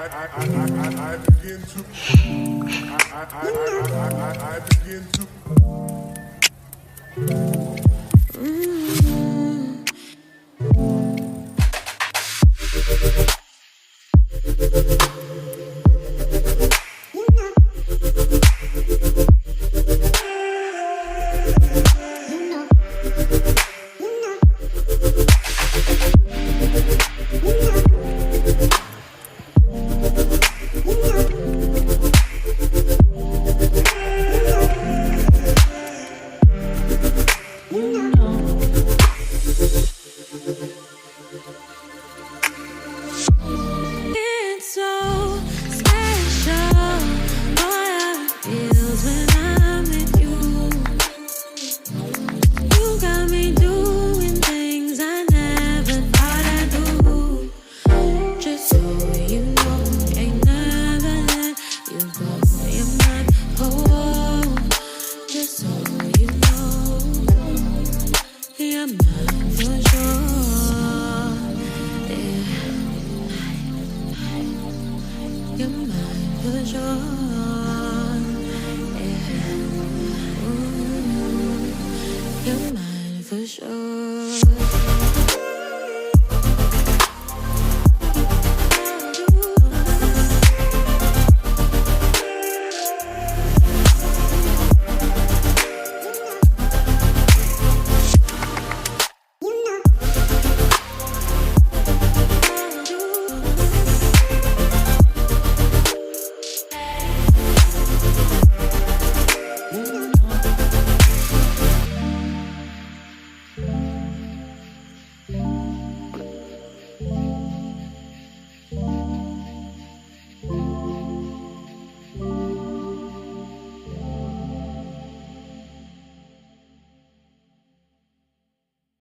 I begin to I begin to It's so special, boy, how it feels when I'm with you. You got me doing things I never thought I'd do. Just so you know, ain't never let you go. You're my home. Just so you know, you're mine for sure. Yeah. You're mine for sure. Yeah. Ooh, you're mine for sure.